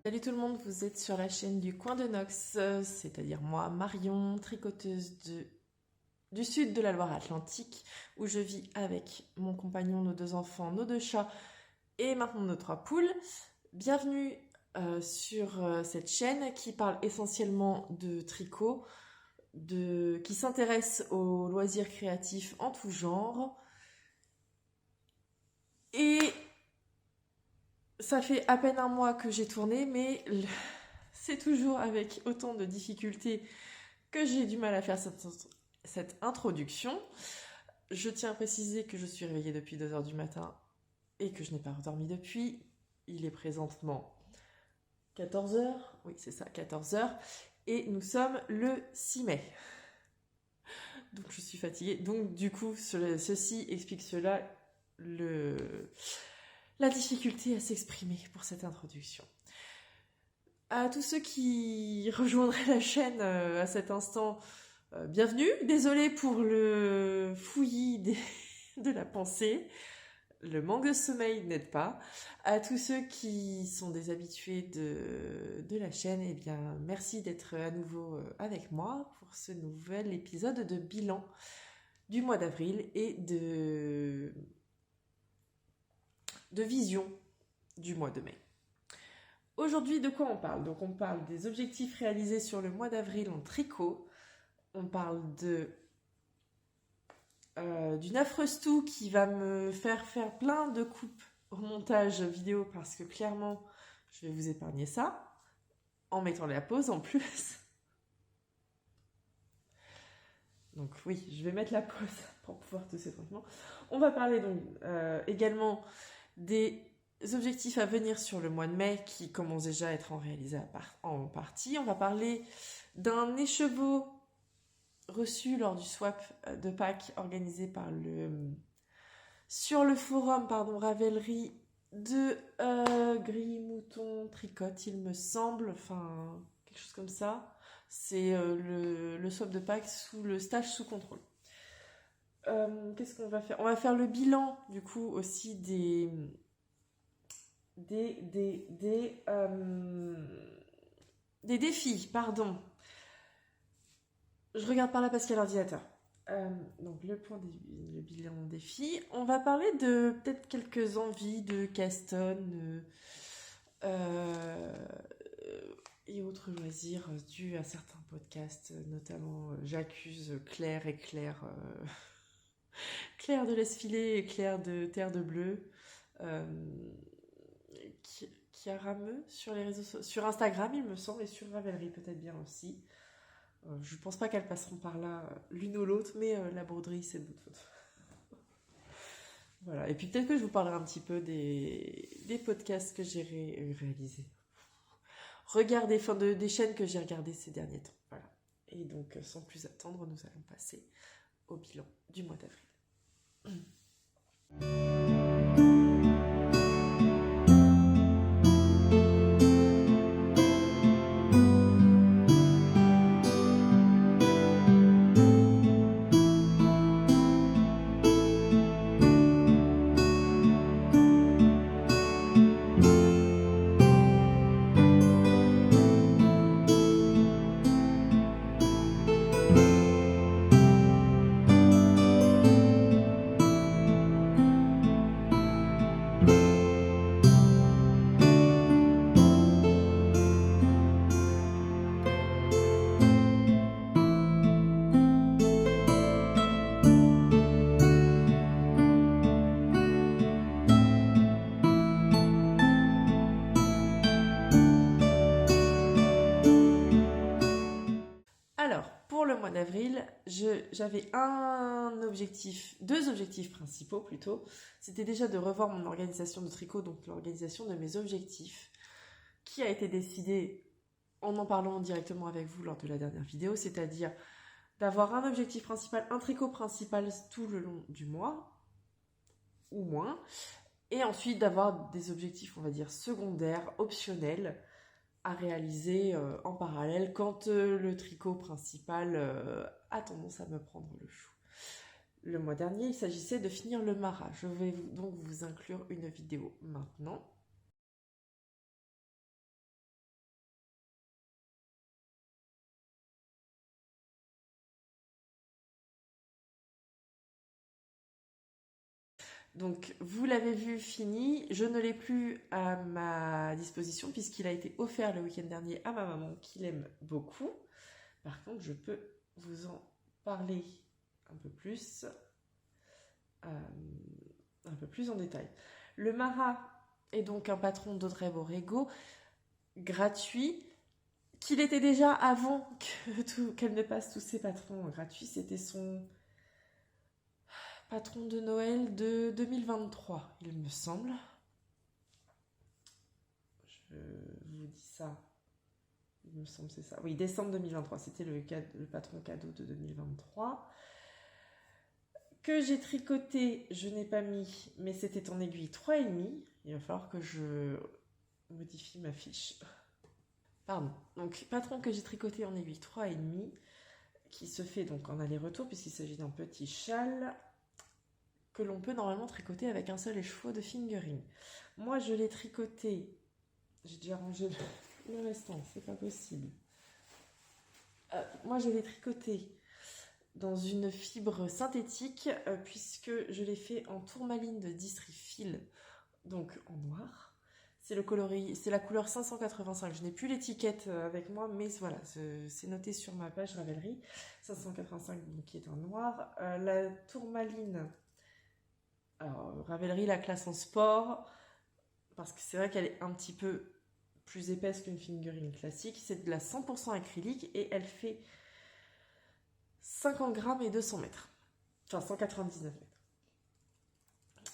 Salut tout le monde, vous êtes sur la chaîne du Coin de Nox, c'est-à-dire moi, Marion, tricoteuse du sud de la Loire-Atlantique, où je vis avec mon compagnon, nos 2 enfants, nos 2 chats et maintenant nos 3 poules. Bienvenue sur cette chaîne qui parle essentiellement de tricot, qui s'intéresse aux loisirs créatifs en tout genre. Et ça fait à peine un mois que j'ai tourné, mais c'est toujours avec autant de difficultés que j'ai du mal à faire cette introduction. Je tiens à préciser que je suis réveillée depuis 2h du matin et que je n'ai pas redormi depuis. Il est présentement 14h, oui c'est ça, 14h, et nous sommes le 6 mai. Donc je suis fatiguée, donc du coup ceci explique cela, la difficulté à s'exprimer pour cette introduction. À tous ceux qui rejoindraient la chaîne à cet instant, bienvenue. Désolée pour le fouillis de la pensée. Le manque de sommeil n'aide pas. À tous ceux qui sont des habitués de la chaîne, eh bien, merci d'être à nouveau avec moi pour ce nouvel épisode de bilan du mois d'avril et de vision du mois de mai. Aujourd'hui, de quoi on parle? Donc, on parle des objectifs réalisés sur le mois d'avril en tricot. On parle d'une affreuse toux qui va me faire plein de coupes au montage vidéo parce que clairement, je vais vous épargner ça en mettant la pause en plus. Donc oui, je vais mettre la pause pour pouvoir tousser tranquillement. On va parler donc également des objectifs à venir sur le mois de mai qui commencent déjà à être réalisés en partie. On va parler d'un écheveau reçu lors du swap de Pâques organisé sur le forum Ravelry de Gris Mouton Tricote, il me semble, enfin quelque chose comme ça. C'est le swap de Pâques sous le stage sous contrôle. Qu'est-ce qu'on va faire? On va faire le bilan du coup aussi des défis, pardon. Je regarde par là parce qu'il y a l'ordinateur. Donc le bilan défi. On va parler de peut-être quelques envies de Caston et autres loisirs dus à certains podcasts, notamment J'accuse Claire et Claire. Claire de l'Esfilé et Claire de Terre de Bleu. Qui a rameux sur les réseaux sur Instagram, il me semble, et sur Ravelry peut-être bien aussi. Je pense pas qu'elles passeront par là l'une ou l'autre, mais la broderie, c'est de votre faute. Voilà. Et puis peut-être que je vous parlerai un petit peu des podcasts que j'ai réalisés. Regardez, des chaînes que j'ai regardées ces derniers temps. Voilà. Et donc, sans plus attendre, nous allons passer au bilan du mois d'avril. Alors, pour le mois d'avril, j'avais deux objectifs principaux plutôt. C'était déjà de revoir mon organisation de tricot, donc l'organisation de mes objectifs, qui a été décidée en parlant directement avec vous lors de la dernière vidéo, c'est-à-dire d'avoir un objectif principal, un tricot principal tout le long du mois, ou moins, et ensuite d'avoir des objectifs, on va dire, secondaires, optionnels, à réaliser en parallèle quand le tricot principal a tendance à me prendre le chou. Le mois dernier, il s'agissait de finir le Mara. Je vais donc vous inclure une vidéo maintenant. Donc, vous l'avez vu fini. Je ne l'ai plus à ma disposition puisqu'il a été offert le week-end dernier à ma maman qui l'aime beaucoup. Par contre, je peux vous en parler un peu plus en détail. Le Marat est donc un patron d'Audrey Borrego, gratuit, qu'il était déjà avant qu'elle ne passe tous ses patrons gratuits. C'était son patron de Noël de 2023, il me semble. Je vous dis ça. Il me semble que c'est ça. Oui, décembre 2023, c'était le patron cadeau de 2023. Que j'ai tricoté, je n'ai pas mis, mais c'était en aiguille 3,5. Il va falloir que je modifie ma fiche. Pardon. Donc, patron que j'ai tricoté en aiguille 3,5, qui se fait donc en aller-retour, puisqu'il s'agit d'un petit châle que l'on peut normalement tricoter avec un seul écheveau de fingering. Moi, je l'ai tricoté. J'ai déjà rangé le restant, c'est pas possible. Moi, je l'ai tricoté dans une fibre synthétique, puisque je l'ai fait en tourmaline de Distrifil, donc en noir. C'est la couleur 585. Je n'ai plus l'étiquette avec moi, mais voilà, c'est noté sur ma page Ravelry. 585, donc, qui est en noir. La tourmaline, alors Ravelry la classe en sport, parce que c'est vrai qu'elle est un petit peu plus épaisse qu'une fingering classique. C'est de la 100% acrylique et elle fait 50 grammes et 200 mètres. Enfin, 199 mètres.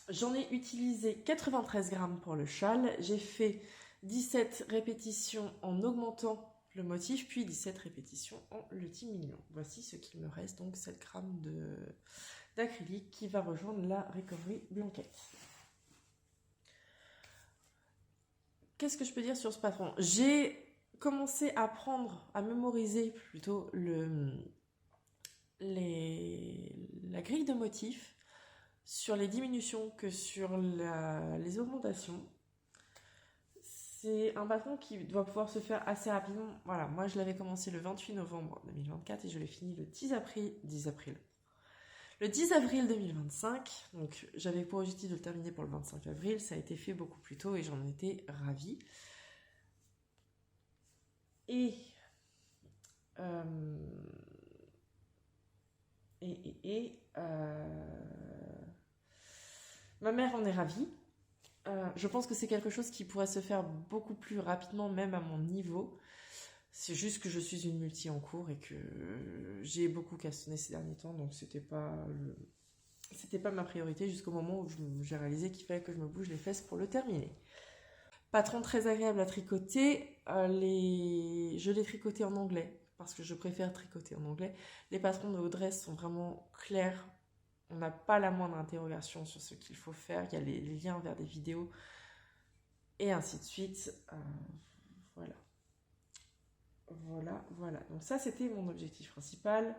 J'en ai utilisé 93 grammes pour le châle. J'ai fait 17 répétitions en augmentant le motif, puis 17 répétitions en le diminuant. Voici ce qu'il me reste, donc 7 grammes d'acrylique qui va rejoindre la Recovery Blanquette. Qu'est-ce que je peux dire sur ce patron? J'ai commencé à mémoriser plutôt la grille de motifs sur les diminutions que sur les augmentations. C'est un patron qui doit pouvoir se faire assez rapidement. Voilà, moi je l'avais commencé le 28 novembre 2024 et je l'ai fini le 10 avril 2025. Donc j'avais pour objectif de le terminer pour le 25 avril. Ça a été fait beaucoup plus tôt et j'en étais ravie. Et ma mère en est ravie. Je pense que c'est quelque chose qui pourrait se faire beaucoup plus rapidement, même à mon niveau. C'est juste que je suis une multi en cours et que j'ai beaucoup cassonné ces derniers temps, donc c'était pas ma priorité jusqu'au moment où j'ai réalisé qu'il fallait que je me bouge les fesses pour le terminer. Patron très agréable à tricoter. Je l'ai tricoté en anglais parce que je préfère tricoter en anglais. Les patrons de Audrey sont vraiment clairs. On n'a pas la moindre interrogation sur ce qu'il faut faire. Il y a les liens vers des vidéos et ainsi de suite. Voilà. Donc ça, c'était mon objectif principal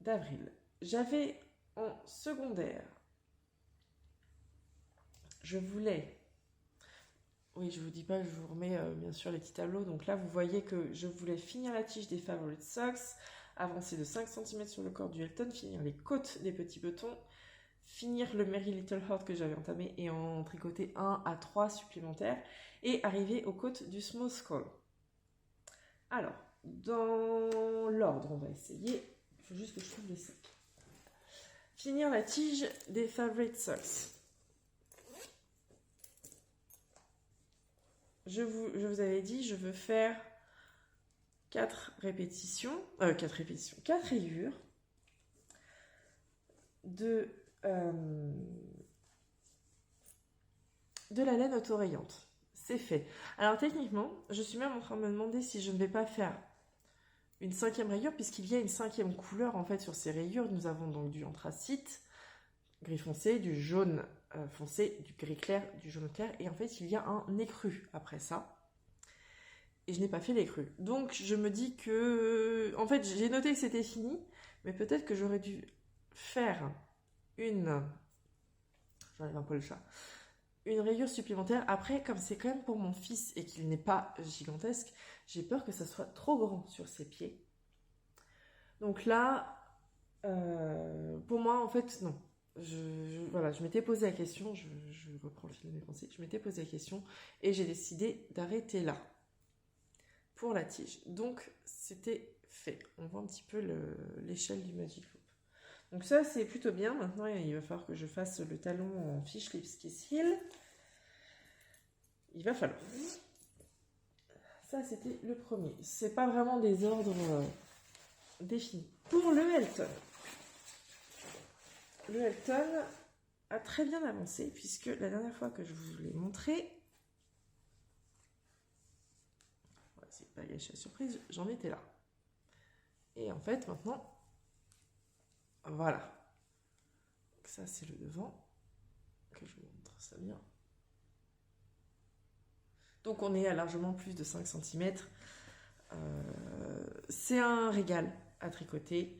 d'avril. J'avais en secondaire, je voulais... Oui, je vous dis pas, je vous remets bien sûr les petits tableaux. Donc là, vous voyez que je voulais finir la tige des Favorite Socks, avancer de 5 cm sur le corps du Elton, finir les côtes des petits boutons, finir le Merry Little Heart que j'avais entamé et en tricoter 1 à 3 supplémentaires et arriver aux côtes du Small Skull. Alors, dans l'ordre, on va essayer. Il faut juste que je trouve les sacs. Finir la tige des Favorite Socks. Je vous avais dit, je veux faire 4 rayures de la laine autorayante. C'est fait. Alors techniquement, je suis même en train de me demander si je ne vais pas faire une 5e rayure, puisqu'il y a une 5e couleur en fait sur ces rayures. Nous avons donc du anthracite, gris foncé, du jaune foncé, du gris clair, du jaune clair, et en fait il y a un écru après ça. Et je n'ai pas fait l'écru. Donc je me dis que... En fait, j'ai noté que c'était fini, mais peut-être que j'aurais dû faire une... J'enlève un peu le chat. Une rayure supplémentaire. Après, comme c'est quand même pour mon fils et qu'il n'est pas gigantesque, j'ai peur que ça soit trop grand sur ses pieds. Donc là, pour moi, en fait, non. voilà, je m'étais posé la question, je reprends le fil de mes pensées, je m'étais posé la question et j'ai décidé d'arrêter là pour la tige. Donc c'était fait. On voit un petit peu l'échelle du Magic Loop. Donc ça c'est plutôt bien. Maintenant il va falloir que je fasse le talon en Fish Lips Kiss Heel. Il va falloir. Ça c'était le premier. C'est pas vraiment des ordres définis. Pour le Elton. Le Elton a très bien avancé puisque la dernière fois que je vous l'ai montré, c'est pas gâché la surprise, j'en étais là. Et en fait maintenant, voilà. Donc ça c'est le devant, que je vous montre ça bien. Donc on est à largement plus de 5 cm. C'est un régal à tricoter.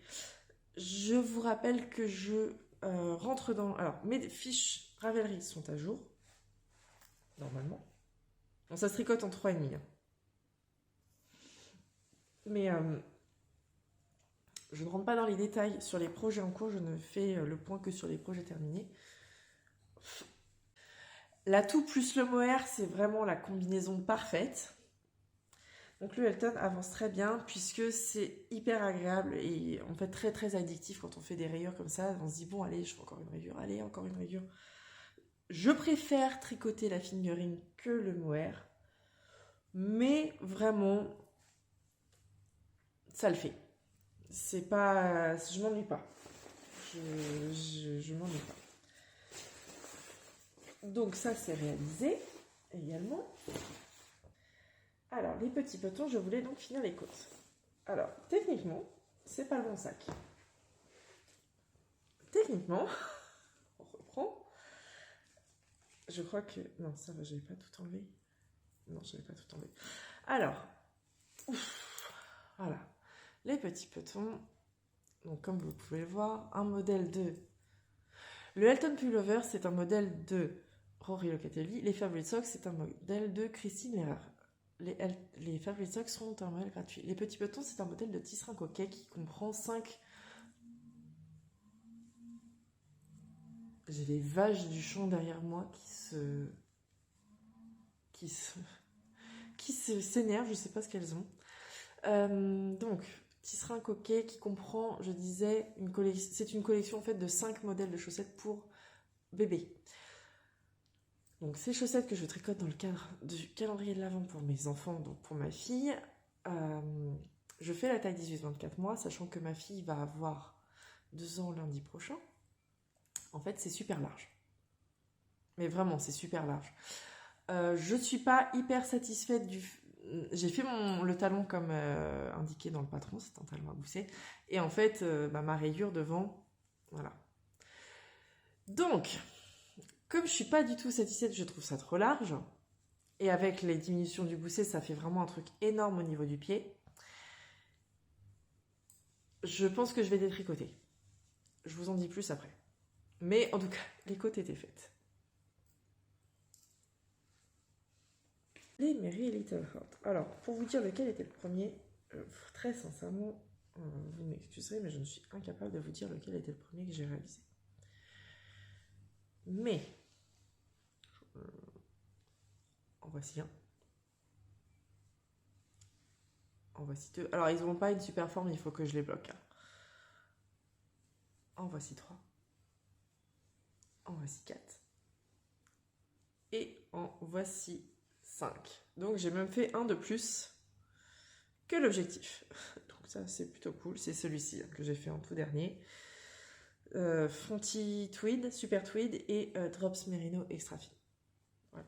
Je vous rappelle que je rentre dans... Alors, mes fiches Ravelry sont à jour, normalement. Bon, ça se tricote en 3,5. Hein. Mais je ne rentre pas dans les détails sur les projets en cours, je ne fais le point que sur les projets terminés. L'atout plus le mohair, c'est vraiment la combinaison parfaite. Donc le Elton avance très bien puisque c'est hyper agréable et en fait très très addictif quand on fait des rayures comme ça. On se dit bon allez je fais encore une rayure, allez encore une rayure. Je préfère tricoter la fingering que le mohair, mais vraiment ça le fait. C'est pas, je m'ennuie pas. Je m'ennuie pas. Donc ça c'est réalisé également. Alors, les petits petons, je voulais donc finir les côtes. Alors, techniquement, c'est pas le bon sac. Techniquement, on reprend. Je crois que... Non, ça va, j'avais pas tout enlevé. Non, j'avais pas tout enlevé. Alors, voilà. Les petits petons. Donc, comme vous pouvez le voir, un modèle de... Le Elton Pullover, c'est un modèle de Rory Locatelli. Les Favorite Socks, c'est un modèle de Christine Lehrer. Les Favorite Socks sont un modèle gratuit. Les petits petons, c'est un modèle de tisserand coquet qui comprend 5... J'ai les vaches du champ derrière moi qui s'énervent, je sais pas ce qu'elles ont. Donc, tisserand coquet qui comprend, je disais, c'est une collection en fait de 5 modèles de chaussettes pour bébé. Donc ces chaussettes que je tricote dans le cadre du calendrier de l'Avent pour mes enfants, donc pour ma fille, je fais la taille 18-24 mois, sachant que ma fille va avoir 2 ans lundi prochain. En fait, c'est super large. Mais vraiment, c'est super large. Je ne suis pas hyper satisfaite du... J'ai fait le talon comme indiqué dans le patron, c'est un talon à gousset. Et en fait, ma rayure devant, voilà. Donc... Comme je suis pas du tout satisfaite, je trouve ça trop large. Et avec les diminutions du gousset, ça fait vraiment un truc énorme au niveau du pied. Je pense que je vais détricoter. Je vous en dis plus après. Mais en tout cas, les côtes étaient faites. Les Merry Little Heart. Alors, pour vous dire lequel était le premier, très sincèrement, vous m'excuserez, mais je ne suis incapable de vous dire lequel était le premier que j'ai réalisé. Mais... en voici un. En voici 2. Alors, ils n'ont pas une super forme, il faut que je les bloque. En voici 3. En voici 4. Et en voici 5. Donc, j'ai même fait un de plus que l'objectif. Donc, ça, c'est plutôt cool. C'est celui-ci que j'ai fait en tout dernier. Fonty Tweed, Super Tweed et Drops Merino Extra Fine. Voilà.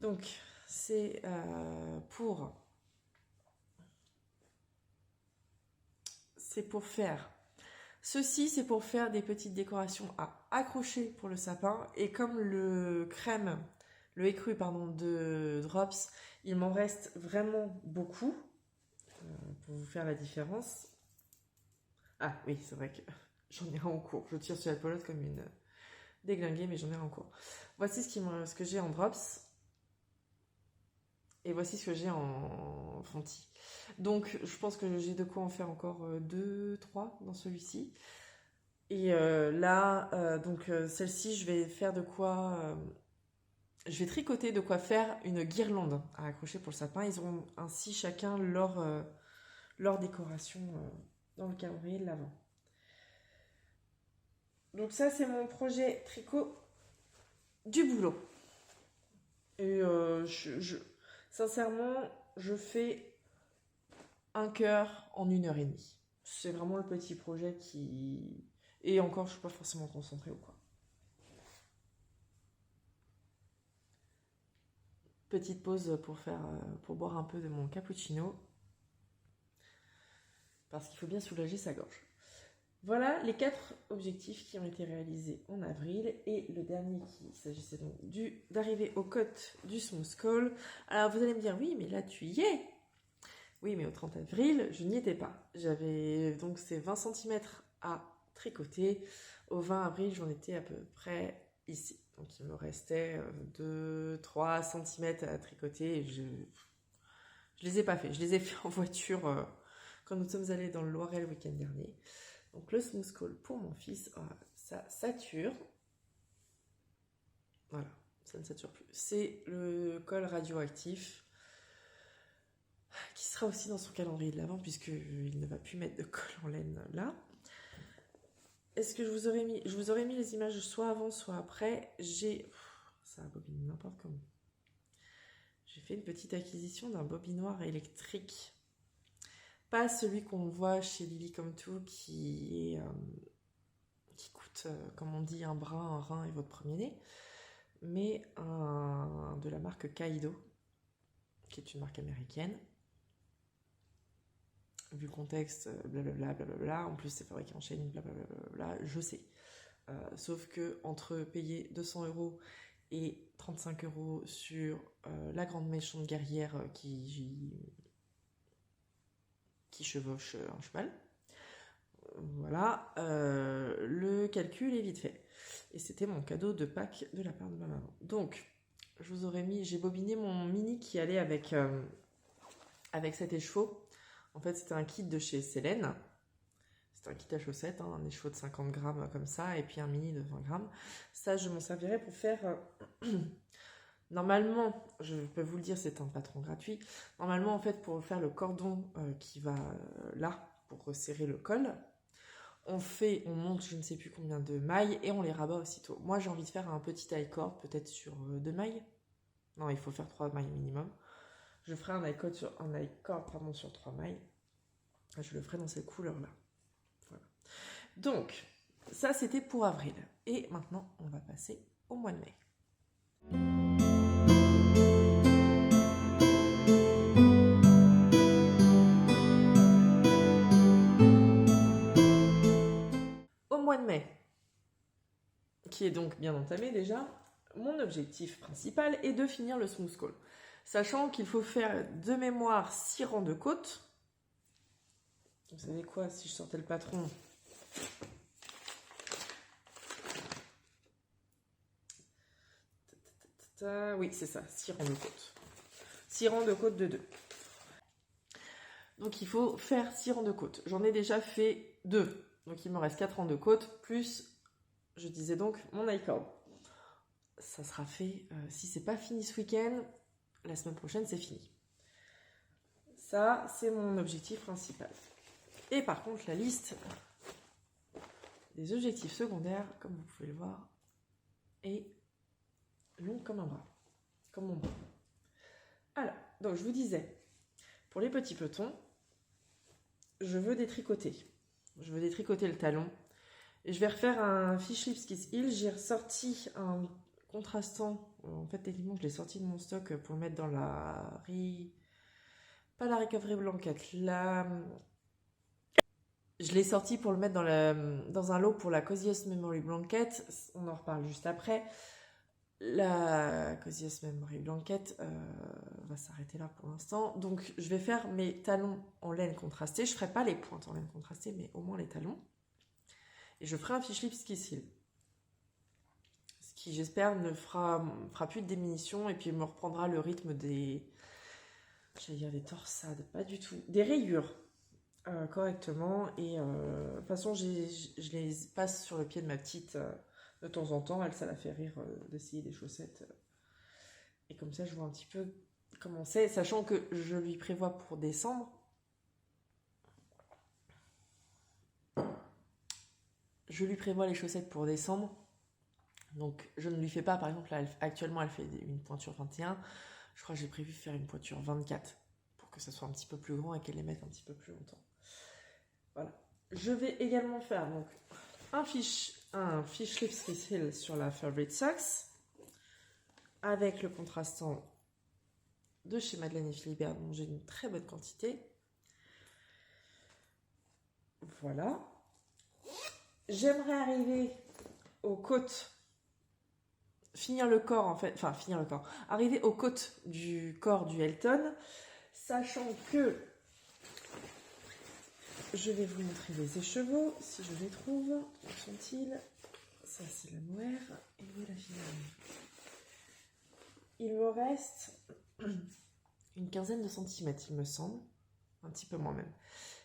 Donc, c'est pour faire... Ceci, c'est pour faire des petites décorations à accrocher pour le sapin. Et comme le écru de Drops, il m'en reste vraiment beaucoup pour vous faire la différence. Ah oui, c'est vrai que j'en ai un en cours. Je tire sur la pelote comme une déglinguée, mais j'en ai un en cours. Voici ce que j'ai en Drops. Et voici ce que j'ai en Fonty. Donc, je pense que j'ai de quoi en faire encore 2, 3 dans celui-ci. Et donc celle-ci, je vais faire de quoi... je vais tricoter de quoi faire une guirlande à accrocher pour le sapin. Ils auront ainsi chacun leur décoration dans le calendrier de l'Avent. Donc ça, c'est mon projet tricot du boulot. Et sincèrement, je fais un cœur en 1h30. C'est vraiment le petit projet qui... Et encore, je ne suis pas forcément concentrée ou quoi. Petite pause pour boire un peu de mon cappuccino. Parce qu'il faut bien soulager sa gorge. Voilà les 4 objectifs qui ont été réalisés en avril. Et le dernier qui s'agissait donc d'arriver aux côtes du Smooth Call. Alors vous allez me dire, oui, mais là tu y es. Oui, mais au 30 avril, je n'y étais pas. J'avais donc ces 20 cm à tricoter. Au 20 avril, j'en étais à peu près ici. Donc il me restait 2-3 cm à tricoter. Et je les ai pas fait. Je les ai fait en voiture quand nous sommes allés dans le Loiret le week-end dernier. Donc le Smooth Call pour mon fils, ça sature. Voilà, ça ne sature plus. C'est le col radioactif qui sera aussi dans son calendrier de l'Avent puisqu'il ne va plus mettre de col en laine là. Est-ce que je vous aurais mis les images soit avant soit après. Ça bobine n'importe comment. J'ai fait une petite acquisition d'un bobinoir électrique. Pas celui qu'on voit chez Lily Come To qui coûte, comme on dit, un bras, un rein et votre premier-né, mais de la marque Kaido, qui est une marque américaine. Vu le contexte, blablabla, blablabla, en plus c'est fabriqué en Chine, blablabla, je sais. Sauf que entre payer 200 € et 35 € sur la grande méchante guerrière qui chevauche un cheval, voilà, le calcul est vite fait. Et c'était mon cadeau de Pâques de la part de ma maman. Donc, j'ai bobiné mon mini qui allait avec cet écheveau. En fait, c'était un kit de chez Célène. C'était un kit à chaussettes, un écheveau de 50 grammes comme ça, et puis un mini de 20 grammes. Ça, je m'en servirais pour faire... Normalement, je peux vous le dire, c'est un patron gratuit. Normalement, en fait, pour faire le cordon qui va là, pour resserrer le col, on monte je ne sais plus combien de mailles et on les rabat aussitôt. Moi, j'ai envie de faire un petit high cord, peut-être sur 2 mailles. Non, il faut faire 3 mailles minimum. Je ferai un high cord sur 3 mailles. Je le ferai dans cette couleur-là. Voilà. Donc, ça, c'était pour avril. Et maintenant, on va passer au mois de mai. Mois de mai, qui est donc bien entamé déjà, mon objectif principal est de finir le Smooth Call. Sachant qu'il faut faire de mémoire 6 rangs de côte. Vous savez quoi, si je sortais le patron, oui, c'est ça, 6 rangs de côte. 6 rangs de côte de 2. Donc il faut faire 6 rangs de côte. J'en ai déjà fait 2. Donc il me reste 4 rangs de côte, plus, je disais donc, mon high cord. Ça sera fait, si c'est pas fini ce week-end, la semaine prochaine c'est fini. Ça, c'est mon objectif principal. Et par contre, la liste des objectifs secondaires, comme vous pouvez le voir, est longue comme un bras, comme mon bras. Alors, donc je vous disais, pour les petits pelotons, je veux détricoter. Je veux détricoter le talon. Et je vais refaire un Fish Lips Kiss Heel. J'ai ressorti un contrastant. En fait, techniquement, je l'ai sorti de mon stock pour le mettre dans la... Pas la Recovery Blanket. Je l'ai sorti pour le mettre dans un lot pour la Coziest Memory Blanket. On en reparle juste après. La Coziest Memory Blanket va s'arrêter là pour l'instant. Donc, je vais faire mes talons en laine contrastée. Je ne ferai pas les pointes en laine contrastée, mais au moins les talons. Et je ferai un Fish Lips Kiss Heel. Ce qui, j'espère, ne fera plus de diminution et puis me reprendra le rythme des... J'allais dire des torsades, pas du tout. Des rayures. correctement. Et de toute façon, je les passe sur le pied de ma petite de temps en temps. Elle, ça la fait rire d'essayer des chaussettes. Et comme ça, je vois un petit peu comment c'est, sachant que je lui prévois pour décembre. Je lui prévois les chaussettes pour décembre. Donc, je ne lui fais pas, par exemple, là, actuellement, elle fait une pointure 21. Je crois que j'ai prévu de faire une pointure 24 pour que ça soit un petit peu plus grand et qu'elle les mette un petit peu plus longtemps. Voilà. Je vais également faire donc un fish lip Swiss Heel sur la Favorite Socks avec le contrastant de chez Madeleine et Philibert dont j'ai une très bonne quantité. Voilà. J'aimerais arriver aux côtes, finir le corps en fait, enfin finir le corps, arriver aux côtes du corps du Elton, sachant que je vais vous montrer les écheveaux, si je les trouve. Où sont-ils? Ça, c'est la moire. Et où est la finale? Il me reste une quinzaine de centimètres, il me semble. Un petit peu moins même.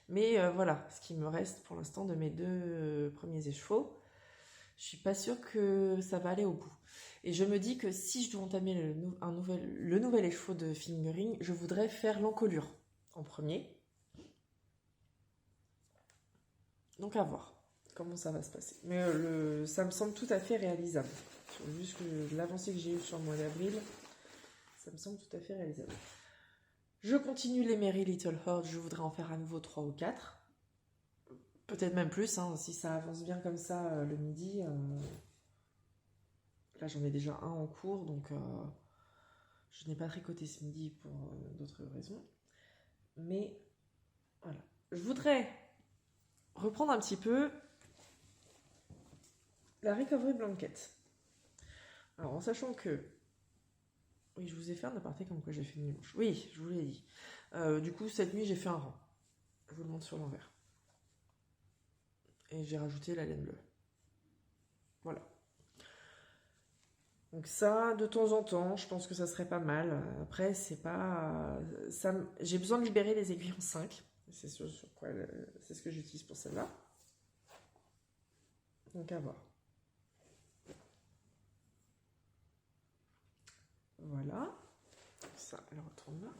Mais voilà, ce qui me reste pour l'instant de mes deux premiers écheveaux. Je suis pas sûre que ça va aller au bout. Et je me dis que si je dois entamer le nouvel écheveau de fingering, je voudrais faire l'encolure en premier. Donc à voir comment ça va se passer. Mais ça me semble tout à fait réalisable. Juste que l'avancée que j'ai eue sur le mois d'avril, ça me semble tout à fait réalisable. Je continue les Merry Little Hearts, je voudrais en faire à nouveau 3 ou 4. Peut-être même plus, hein, si ça avance bien comme ça le midi. Là j'en ai déjà un en cours, donc je n'ai pas tricoté ce midi pour d'autres raisons. Mais voilà. Je voudrais reprendre un petit peu la recovery blanket. Alors en sachant que... Oui, je vous ai fait un aparté comme quoi j'ai fait une nuit blanche. Oui, je vous l'ai dit. Du coup, cette nuit, j'ai fait un rang. Je vous le montre sur l'envers. Et j'ai rajouté la laine bleue. Voilà. Donc ça, de temps en temps, je pense que ça serait pas mal. Après, c'est pas... J'ai besoin de libérer les aiguilles en 5. C'est sur quoi c'est ce que j'utilise pour celle-là. Donc à voir. Voilà. Ça, elle retourne là.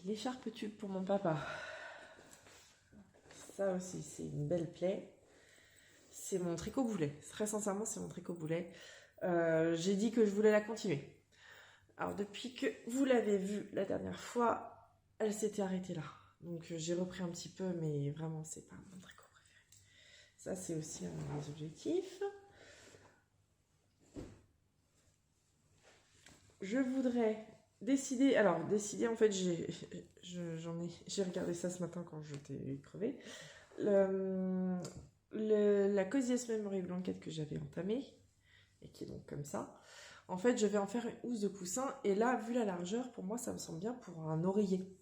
L'écharpe tube pour mon papa. Ça aussi, c'est une belle plaie. C'est mon tricot boulet. Très sincèrement, c'est mon tricot boulet. J'ai dit que je voulais la continuer. Alors, depuis que vous l'avez vue la dernière fois, elle s'était arrêtée là. Donc, j'ai repris un petit peu, mais vraiment, c'est pas mon tricot préféré. Ça, c'est aussi un de mes objectifs. Je voudrais décider... Alors, décider, en fait, j'ai regardé ça ce matin quand je t'ai crevé. La Coziest Memory Blanket que j'avais entamée, et qui est donc comme ça, en fait, je vais en faire une housse de coussin. Et là, vu la largeur, pour moi, ça me semble bien pour un oreiller.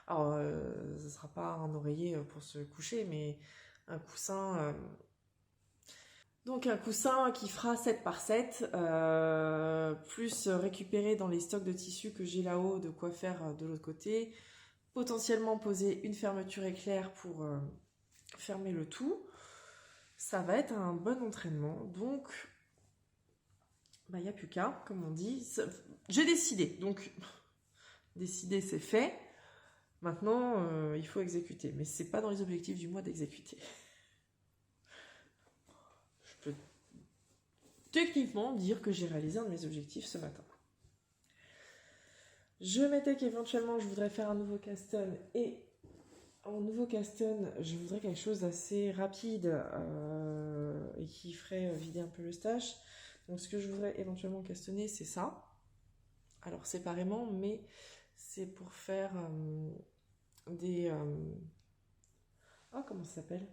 Alors, ce ne sera pas un oreiller pour se coucher, mais un coussin... Donc un coussin qui fera 7 par 7, plus récupérer dans les stocks de tissus que j'ai là-haut de quoi faire de l'autre côté. Potentiellement poser une fermeture éclair pour fermer le tout. Ça va être un bon entraînement. Donc, il n'y a plus qu'à, comme on dit. J'ai décidé. Donc, décider, c'est fait. Maintenant, il faut exécuter. Mais ce n'est pas dans les objectifs du mois d'exécuter. Je peux techniquement dire que j'ai réalisé un de mes objectifs ce matin. Je m'étais qu'éventuellement, je voudrais faire un nouveau caston. Et en nouveau caston, je voudrais quelque chose d'assez rapide et qui ferait vider un peu le stash. Donc ce que je voudrais éventuellement castonner, c'est ça. Alors séparément, mais c'est pour faire des... comment ça s'appelle?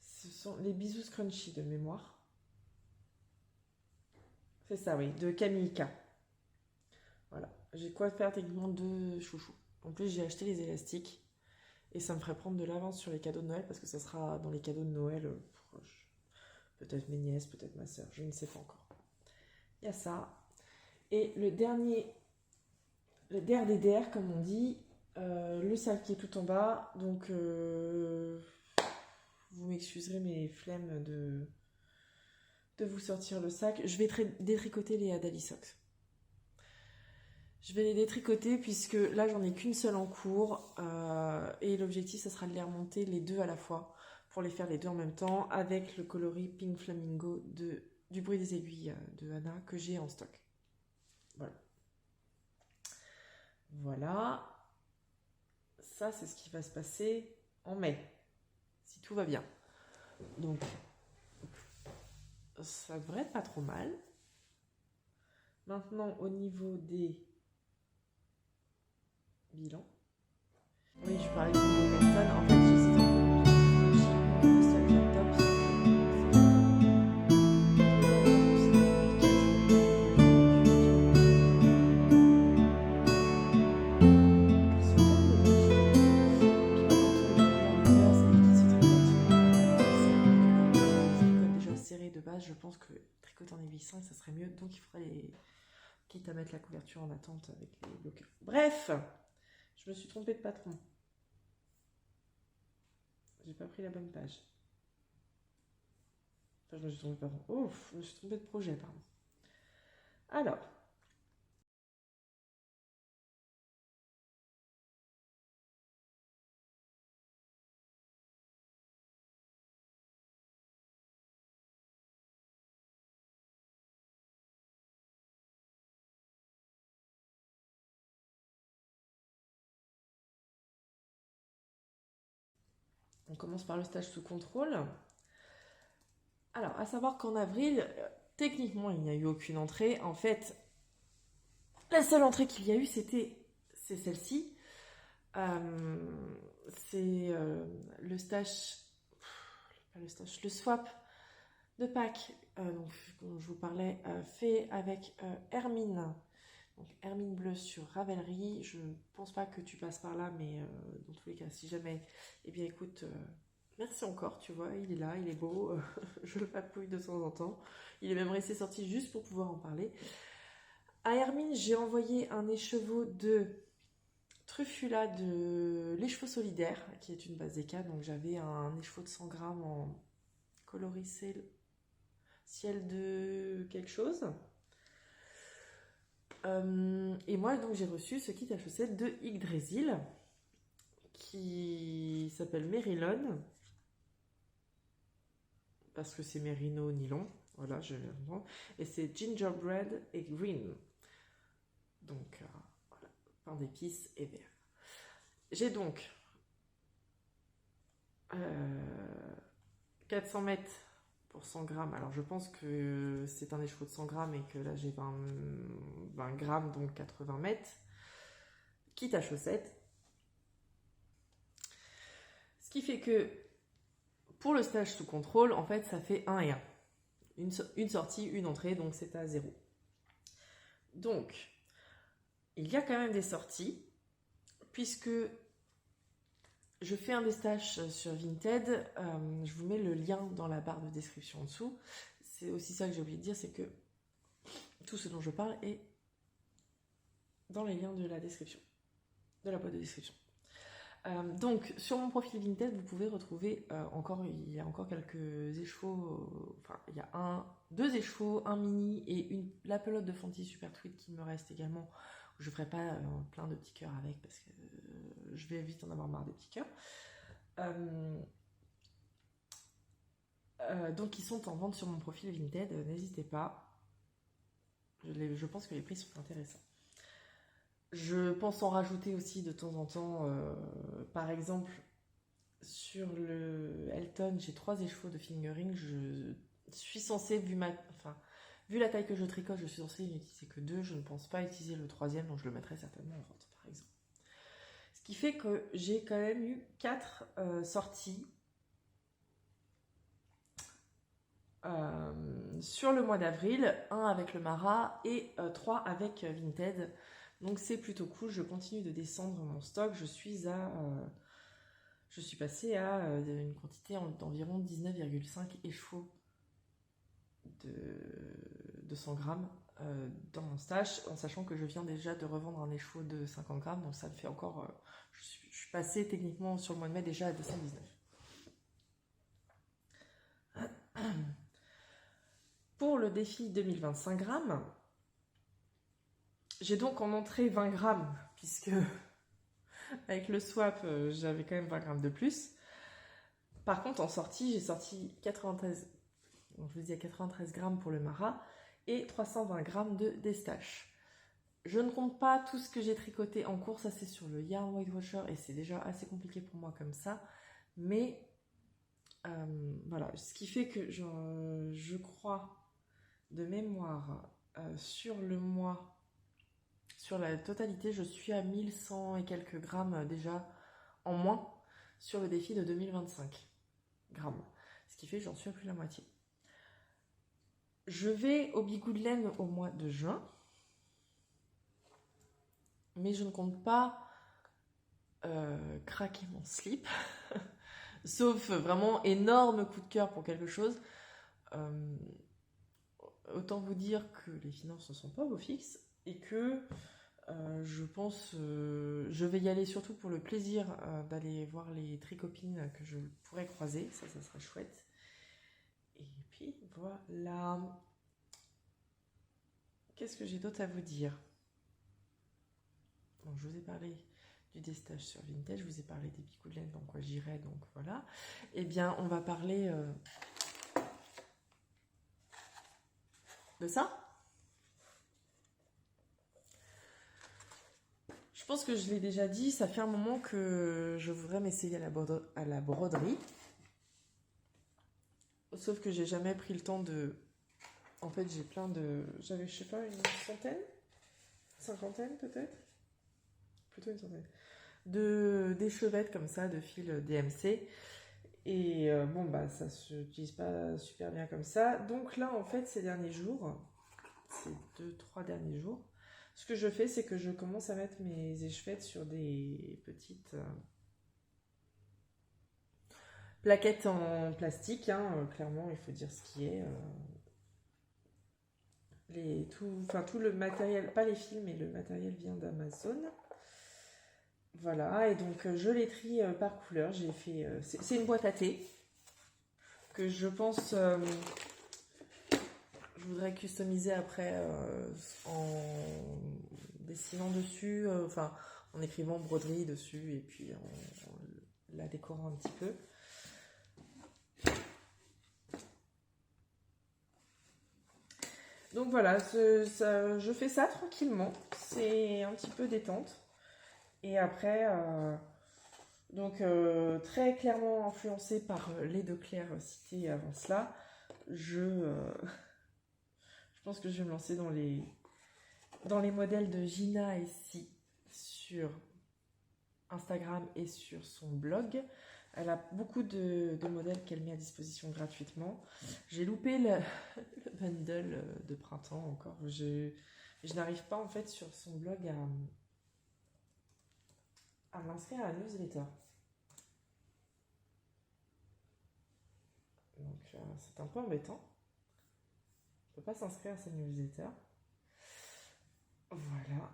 Ce sont les bisous scrunchy de mémoire. C'est ça, oui, de Kamika. Voilà, j'ai quoi faire techniquement de chouchou. En plus, j'ai acheté les élastiques et ça me ferait prendre de l'avance sur les cadeaux de Noël parce que ça sera dans les cadeaux de Noël proches. Peut-être mes nièces, peut-être ma soeur, je ne sais pas encore. Il y a ça. Et le dernier le der des der, comme on dit, le sac qui est tout en bas. Donc, vous m'excuserez mes flemmes de vous sortir le sac. Je vais détricoter les Adali Socks. Je vais les détricoter puisque là, j'en ai qu'une seule en cours. Et l'objectif, ça sera de les remonter les deux à la fois pour les faire les deux en même temps avec le coloris Pink Flamingo du bruit des aiguilles de Anna que j'ai en stock. Voilà. Voilà. Ça, c'est ce qui va se passer en mai, si tout va bien. Donc, ça devrait être pas trop mal. Maintenant, au niveau des bilans. Oui, je parlais de Gaston. En fait, j'hésite un peu. Je pense que tricoter en aiguille 5 ça serait mieux, donc il faudrait quitte à mettre la couverture en attente avec les bloqueurs. Bref, je me suis trompée de patron, j'ai pas pris la bonne page. Enfin, je me suis trompée de patron. Oh, je me suis trompée de projet, pardon. Alors, on commence par le stage sous contrôle. Alors, à savoir qu'en avril, techniquement, il n'y a eu aucune entrée. En fait, la seule entrée qu'il y a eu, c'est celle-ci. C'est le stage, pas le stage, le swap de Pâques, dont je vous parlais, fait avec Hermine. Donc Hermine Bleue sur Ravelry. Je pense pas que tu passes par là, mais dans tous les cas, si jamais, eh bien écoute, merci encore, tu vois, il est là, il est beau, je le papouille de temps en temps. Il est même resté sorti juste pour pouvoir en parler. À Hermine, j'ai envoyé un écheveau de Truffula de l'écheveau solidaire, qui est une base d'écart. Donc j'avais un écheveau de 100 grammes en coloris ciel de quelque chose. Et moi, donc, j'ai reçu ce kit à chaussettes de Yggdrasil qui s'appelle Merilon parce que c'est mérino nylon. Voilà, et c'est gingerbread et green. Donc, voilà, pain d'épices et vert. J'ai donc 400 mètres pour 100 grammes. Alors, je pense que c'est un écheveau de 100 grammes et que là, j'ai 20 grammes, donc 80 mètres. Kit à chaussettes. Ce qui fait que pour le stage sous contrôle, en fait, ça fait 1 et 1. Une sortie, une entrée, donc c'est à 0. Donc, il y a quand même des sorties, puisque je fais un des stages sur Vinted. Je vous mets le lien dans la barre de description en dessous. C'est aussi ça que j'ai oublié de dire, c'est que tout ce dont je parle est dans les liens de la description, de la boîte de description. Donc sur mon profil Vinted, vous pouvez retrouver il y a encore quelques écheveaux, enfin il y a 2 écheveaux, un mini et la pelote de Fanty Super Tweed qui me reste également. Je ferai pas plein de petits cœurs avec parce que je vais vite en avoir marre des petits cœurs. Donc ils sont en vente sur mon profil Vinted, n'hésitez pas. Je pense que les prix sont intéressants. Je pense en rajouter aussi de temps en temps. Par exemple, sur le Elton, j'ai 3 écheveaux de fingering. Je suis censée, vu la taille que je tricote, je suis censée n'utiliser que 2. Je ne pense pas utiliser le 3e, donc je le mettrai certainement en vente, par exemple. Ce qui fait que j'ai quand même eu 4 sorties sur le mois d'avril. 1 avec le Mara et 3 avec Vinted. Donc c'est plutôt cool, je continue de descendre mon stock, je suis passée à une quantité d'environ 19,5 écheveaux de 100 grammes dans mon stash, en sachant que je viens déjà de revendre un écheveau de 50 grammes, donc ça me fait encore... je suis passée techniquement sur le mois de mai déjà à 219. Pour le défi 2025 grammes, j'ai donc en entrée 20 grammes, puisque avec le swap, j'avais quand même 20 grammes de plus. Par contre, en sortie, j'ai sorti 93, donc je vous dis à 93 grammes pour le Mara et 320 grammes de Destache. Je ne compte pas tout ce que j'ai tricoté en cours, ça c'est sur le Yarn Weight Watcher et c'est déjà assez compliqué pour moi comme ça. Mais voilà, ce qui fait que je crois de mémoire sur le mois, sur la totalité, je suis à 1100 et quelques grammes déjà en moins sur le défi de 2025 grammes. Ce qui fait que j'en suis à plus de la moitié. Je vais au Bigou de Laine au mois de juin. Mais je ne compte pas craquer mon slip. Sauf vraiment énorme coup de cœur pour quelque chose. Autant vous dire que les finances ne sont pas vos fixes. Et que je pense... je vais y aller surtout pour le plaisir d'aller voir les tricopines que je pourrais croiser. Ça sera chouette. Et puis voilà. Qu'est-ce que j'ai d'autre à vous dire ? Donc, je vous ai parlé du Destache sur Vintage, je vous ai parlé des Bigou de Laine, dans quoi j'irai, donc voilà. Eh bien, on va parler de ça. Je pense que je l'ai déjà dit, ça fait un moment que je voudrais m'essayer à la broderie. Sauf que j'ai jamais pris le temps de... En fait, j'ai plein de... J'avais, je sais pas, une centaine, cinquantaine peut-être, plutôt une centaine, d'échevettes comme ça, de fils DMC. Et bon, bah, ça se utilise pas super bien comme ça. Donc là, en fait, ces derniers jours, ces 2-3 derniers jours, ce que je fais, c'est que je commence à mettre mes échevettes sur des petites plaquettes en plastique. Hein, clairement, il faut dire ce qui est. Tout le matériel, pas les fils, mais le matériel vient d'Amazon. Voilà, et donc je les trie par couleur. J'ai fait, c'est une boîte à thé que je pense je voudrais customiser après en dessinant dessus, en écrivant broderie dessus et puis en la décorant un petit peu. Donc voilà, je fais ça tranquillement, c'est un petit peu détente. Et après, très clairement influencée par les deux Claire cités avant cela, je pense que je vais me lancer dans les modèles de Gina ici sur Instagram et sur son blog. Elle a beaucoup de modèles qu'elle met à disposition gratuitement. J'ai loupé le bundle de printemps encore. Je n'arrive pas en fait sur son blog à m'inscrire à la newsletter. Donc c'est un peu embêtant. On ne peut pas s'inscrire à sa newsletter. Voilà.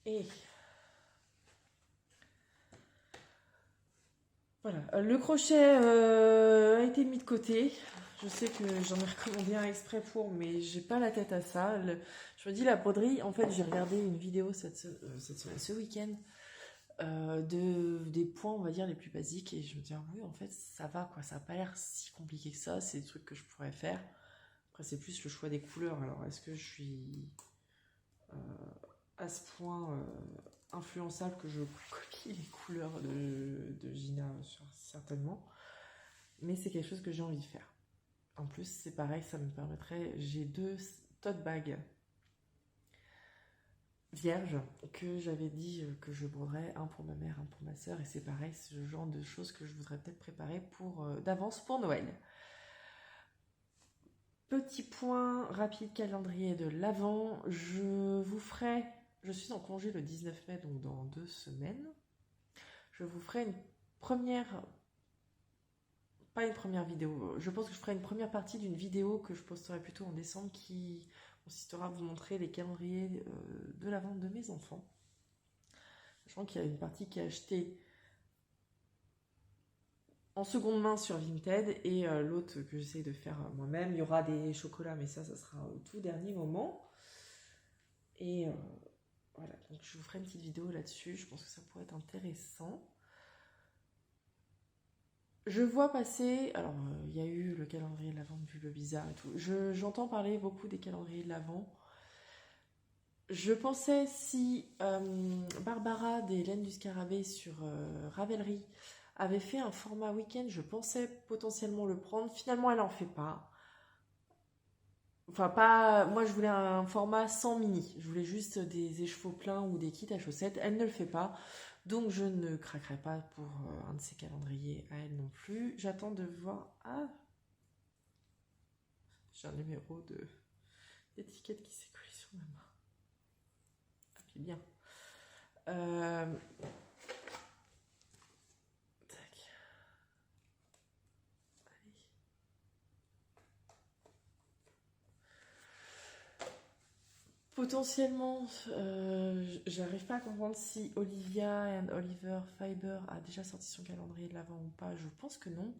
Et voilà. Le crochet a été mis de côté. Je sais que j'en ai recommandé un exprès pour, mais j'ai pas la tête à ça. Je me dis la broderie, en fait, j'ai regardé une vidéo cette semaine, ce week-end, des points, on va dire, les plus basiques, et je me dis, ah oui, en fait, ça va, quoi. Ça n'a pas l'air si compliqué que ça. C'est des trucs que je pourrais faire. Après, c'est plus le choix des couleurs. Alors, est-ce que je suis à ce point influençable que je copie les couleurs de Gina, certainement. Mais c'est quelque chose que j'ai envie de faire. En plus, c'est pareil, ça me permettrait... J'ai 2 tote bags vierges que j'avais dit que je broderais, un pour ma mère, un pour ma soeur. Et c'est pareil, c'est le genre de choses que je voudrais peut-être préparer d'avance pour Noël. Petit point rapide calendrier de l'Avent. Je suis en congé le 19 mai, donc dans 2 semaines. Je vous ferai une première pas une première vidéo. Je pense que je ferai une première partie d'une vidéo que je posterai plutôt en décembre qui consistera à vous montrer les calendriers de la vente de mes enfants. Sachant qu'il y a une partie qui est achetée en seconde main sur Vinted et l'autre que j'essaie de faire moi-même. Il y aura des chocolats, mais ça sera au tout dernier moment. Et voilà, donc je vous ferai une petite vidéo là-dessus. Je pense que ça pourrait être intéressant. Je vois passer, alors il y a eu le calendrier de l'Avent de Bulbe Bizarre et tout. J'entends parler beaucoup des calendriers de l'Avent. Je pensais si Barbara des Laines du Scarabée sur Ravelry avait fait un format week-end, je pensais potentiellement le prendre. Finalement, elle en fait pas. Enfin, pas. Moi, je voulais un format sans mini. Je voulais juste des écheveaux pleins ou des kits à chaussettes. Elle ne le fait pas. Donc, je ne craquerai pas pour un de ces calendriers à elle non plus. J'attends de voir. Ah, j'ai un numéro d'étiquette qui s'est collé sur ma main. Ah, puis bien. Tac. Allez. Potentiellement, j'arrive pas à comprendre si Olivia and Oliver Fiber a déjà sorti son calendrier de l'Avent ou pas. Je pense que non.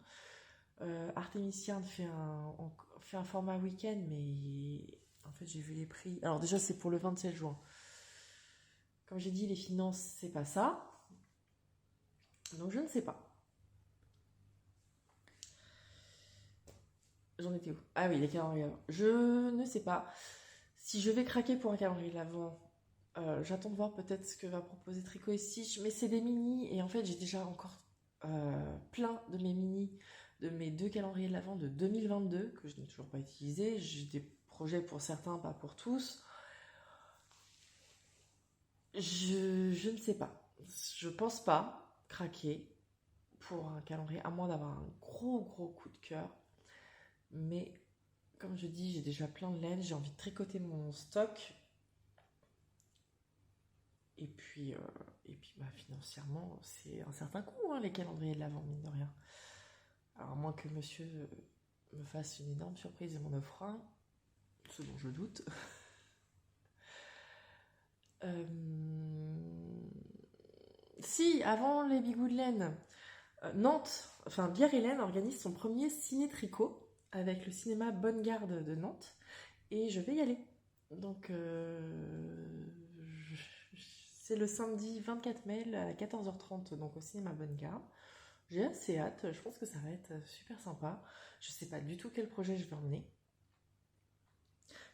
Artemisia fait un format week-end, mais en fait j'ai vu les prix. Alors déjà c'est pour le 27 juin. Comme j'ai dit, les finances c'est pas ça. Donc je ne sais pas. J'en étais où? Ah oui, les calendriers d'Avent. Je ne sais pas. Si je vais craquer pour un calendrier de l'Avent, j'attends de voir peut-être ce que va proposer Tricot et Stitch, mais c'est des mini et en fait j'ai déjà encore plein de mes mini, de mes 2 calendriers de l'Avent de 2022 que je n'ai toujours pas utilisés. J'ai des projets pour certains, pas pour tous. Je ne sais pas. Je pense pas craquer pour un calendrier, à moins d'avoir un gros coup de cœur. Mais comme je dis, j'ai déjà plein de laine, j'ai envie de tricoter mon stock. Et puis financièrement, c'est un certain coût, hein, les calendriers de l'Avent, mine de rien. Alors, à moins que monsieur me fasse une énorme surprise et m'en offre un, ce dont je doute. Si, avant les Bigoud de laine, Nantes, enfin Bière-et-Laine organise son premier ciné-tricot avec le cinéma Bonne Garde de Nantes. Et je vais y aller. Donc, c'est le samedi 24 mai à 14h30, donc au cinéma Bonne Garde. J'ai assez hâte, je pense que ça va être super sympa. Je sais pas du tout quel projet je vais emmener.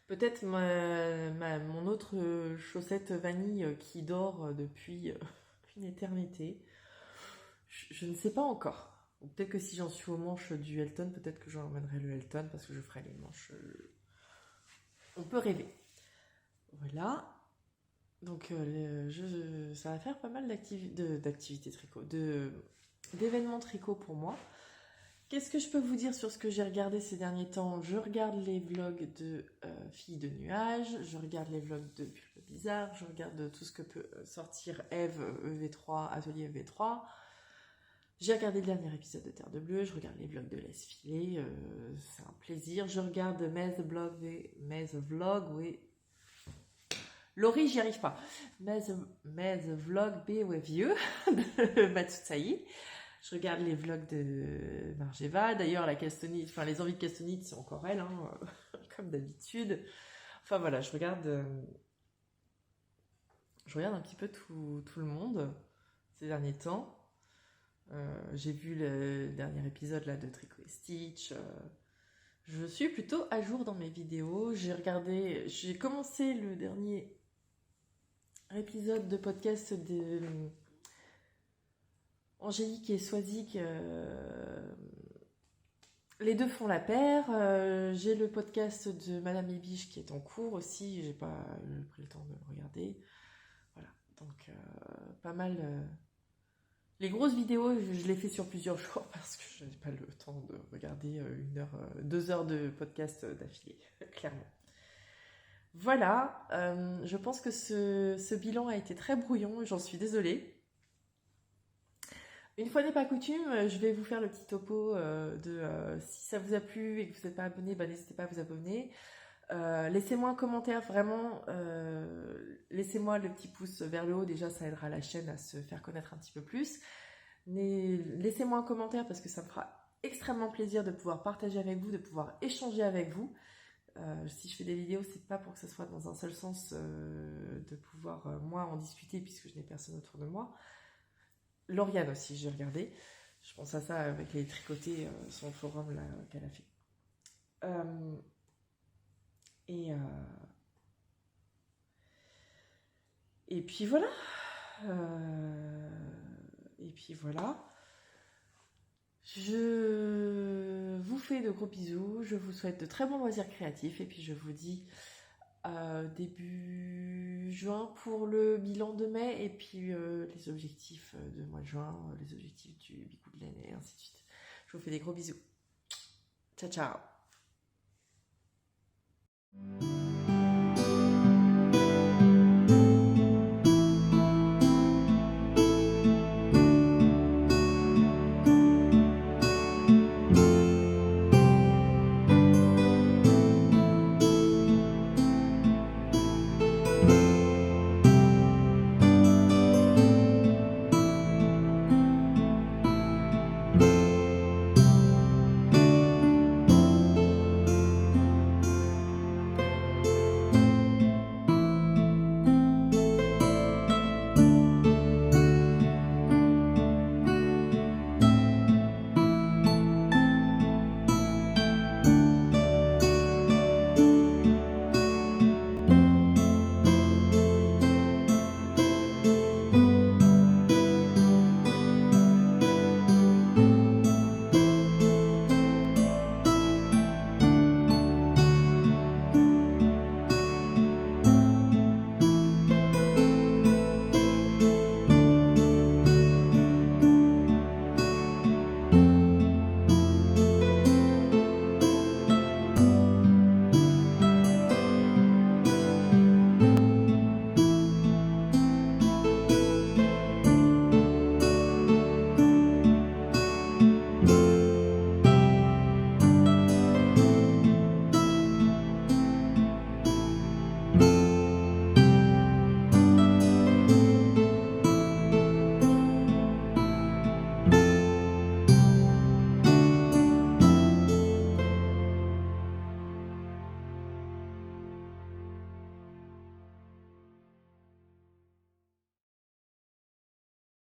Peut-être mon autre chaussette vanille qui dort depuis une éternité. Je ne sais pas encore. Ou peut-être que si j'en suis aux manches du Elton, peut-être que j'emmènerai le Elton parce que je ferai les manches. On peut rêver. Voilà. Donc ça va faire pas mal d'activités tricot, d'événements tricot pour moi. Qu'est-ce que je peux vous dire sur ce que j'ai regardé ces derniers temps? Je regarde les vlogs de Filles de Nuages, je regarde les vlogs de Bulbe Bizarre, je regarde tout ce que peut sortir Eve EV3, Atelier EV3. J'ai regardé le dernier épisode de Terre de Bleu, je regarde les vlogs de Laisse Filer, c'est un plaisir. Je regarde Mes Vlog, oui. Laurie, j'y arrive pas. Mes Vlog B with you de Matsutsai. Je regarde les vlogs de Margeva. D'ailleurs, la castanite, enfin les envies de castanite, c'est encore elle, hein, comme d'habitude. Enfin voilà, je regarde un petit peu tout le monde ces derniers temps. J'ai vu le dernier épisode là de Tricot et Stitch. Je suis plutôt à jour dans mes vidéos. J'ai commencé le dernier épisode de podcast de Angélique et Swazik. Les deux font la paire. J'ai le podcast de Madame Ibiche qui est en cours aussi. J'ai pas pris le temps de le regarder. Voilà, donc pas mal. Les grosses vidéos, je les fais sur plusieurs jours parce que je n'ai pas le temps de regarder 2 heures de podcast d'affilée, clairement. Voilà, je pense que ce bilan a été très brouillon, j'en suis désolée. Une fois n'est pas coutume, je vais vous faire le petit topo si ça vous a plu et que vous n'êtes pas abonné, bah, n'hésitez pas à vous abonner. Laissez-moi un commentaire, vraiment, laissez-moi le petit pouce vers le haut, déjà ça aidera la chaîne à se faire connaître un petit peu plus. Mais laissez-moi un commentaire parce que ça me fera extrêmement plaisir de pouvoir partager avec vous, de pouvoir échanger avec vous. Si je fais des vidéos, c'est pas pour que ce soit dans un seul sens, de pouvoir moi en discuter puisque je n'ai personne autour de moi. Lauriane aussi, j'ai regardé. Je pense à ça avec les tricotés, son forum là qu'elle a fait. Et, et puis voilà. Et puis voilà. Je vous fais de gros bisous. Je vous souhaite de très bons loisirs créatifs. Et puis je vous dis début juin pour le bilan de mai. Et puis les objectifs de mois de juin, les objectifs du Bicou de laine et ainsi de suite. Je vous fais des gros bisous. Ciao, ciao.